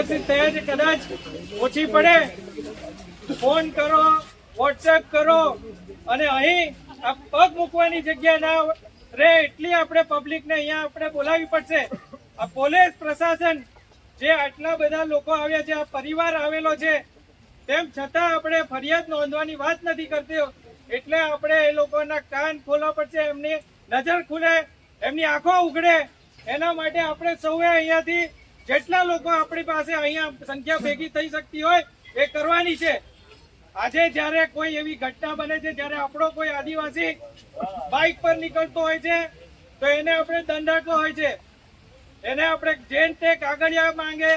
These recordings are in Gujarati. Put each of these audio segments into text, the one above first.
થયા છે, કદાચ ઓછી પડે ફોન કરો, વોટ્સએપ કરો, અને અહીં આ પગ મૂકવાની જગ્યા ના રે એટલી આપણે પબ્લિકને અહીંયા આપણે બોલાવવી પડશે. આ પોલીસ પ્રશાસન જે આટલા બધા લોકો આવ્યા છે, આ પરિવાર આવેલો છે, તેમ છતાં આપણે ફરિયાદ નોંધવાની વાત નથી કરતી. એટલે આપણે એ લોકોના કાન ખોલવા પડશે, એમની નજર ખુલે, એમની આંખો ઉઘડે. એના માટે આપણે સૌએ અહીંયાથી જેટલા લોકો આપણી પાસે અહીંયા સંખ્યા ભેગી થઈ શકતી હોય એ કરવાની છે. આજે જયારે કોઈ એવી ઘટના બને છે, જયારે આપણો કોઈ આદિવાસી બાઇક પર નીકળતો હોય છે, તો એને આપણે દંડાતો હોય છે, એને આપણે જેન તે કાગળિયા માંગે,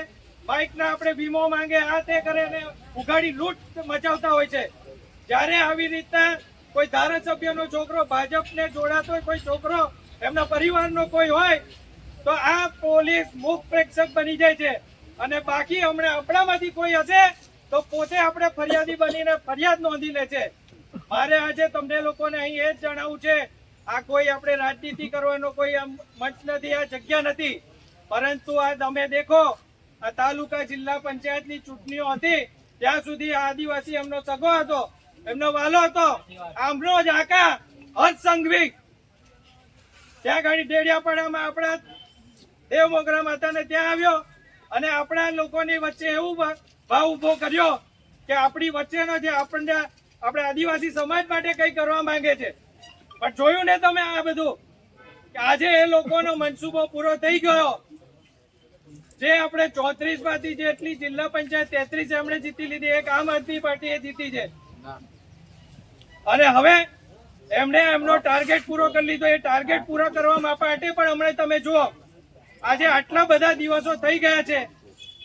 બાઇકના આપણે વીમો માંગે, આ તે કરે, એને ઉઘાડી લૂંટ મચાવતા હોય છે. જયારે આવી રીતના કોઈ ધારાસભ્યનો છોકરો ભાજપને જોડાતો હોય, કોઈ છોકરો એમના પરિવારનો કોઈ હોય, તો આ પોલીસ મુખ પ્રેક્ષક બની જાય છે. અને બાકી હમણાં આપણામાંથી કોઈ હશે તો પોતે આપણે ફરિયાદી બનીને ફરિયાદ નોંધી લે છે. મારે આજે તમને લોકોને અહીં એ જ જણાવવું છે, આ કોઈ આપણે રાજનીતિ કરવાનો કોઈ મંચ નથી, આ જગ્યા નથી. પરંતુ આ તમે દેખો, આ તાલુકા જિલ્લા પંચાયતની ચૂંટણીઓ હતી ત્યાં સુધી આ આદિવાસી એમનો સગો હતો, એમનો વાલો હતો, આમનો જ આકા હર્ષ સંઘવી ત્યાં ગાડી ડેડિયાપાડામાં આપણા દેવ મોગરા માતાને ત્યાં આવ્યો અને આપણા લોકોની વચ્ચે એવું ભાવ ઉભો કર્યો કે આપણી વચ્ચેનો જે આપણે આદિવાસી સમાજ માટે કઈ કરવા માંગે છે. પણ જોયું ને તમે આ બધું કે આજે એ લોકોનો મનસુબો પૂરો થઈ ગયો. જે આપણે 34 માંથી જેટલી જિલ્લા પંચાયત 33 એમણે જીતી લીધી, એક આમ આદમી પાર્ટીએ જીતી છે, અને હવે એમણે એમનો ટાર્ગેટ પૂરો કરી લીધો. એ ટાર્ગેટ પૂરો કરવા માટે પણ હમણાં તમે જુઓ, આજે આટલા બધા દિવસો થઈ ગયા છે,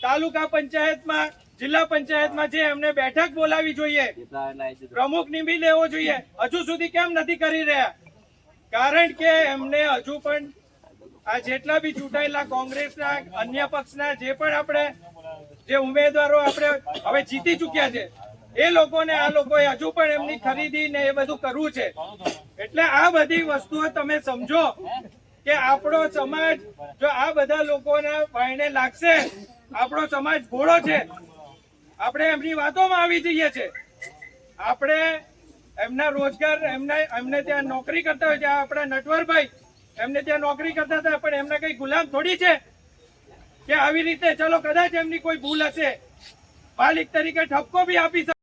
તાલુકા પંચાયતમાં, જિલ્લા પંચાયતમાં જે એમને બેઠક બોલાવી જોઈએ, પ્રમુખ નિમી લેવો જોઈએ, હજુ સુધી કેમ નથી કરી રહ્યા? કારણ કે એમને હજુ પણ આ જેટલા બી ચૂંટાયેલા કોંગ્રેસના, અન્ય પક્ષના જે પણ આપણે જે ઉમેદવારો આપણે હવે જીતી ચુક્યા છે, એ લોકોને આ લોકોએ હજુ પણ એમની ખરીદી ને એ બધું કરવું છે. એટલે આ બધી વસ્તુઓ તમે સમજો કે આપણો સમાજ જો આ બધા લોકોને વાયને લાગશે, આપણો સમાજ ભોળો છે, આપણે એમની વાતોમાં આવી જઈએ છે, આપણે એમના રોજગાર, એમને ત્યાં નોકરી કરતા હોય છે, આપણા નટવરભાઈ એમને ત્યાં નોકરી કરતા હતા, પણ એમને કઈ ગુલામ થોડી છે કે આવી રીતે ચલો કદાચ એમની કોઈ ભૂલ હશે, માલિક તરીકે ઠપકો બી આપી શકે.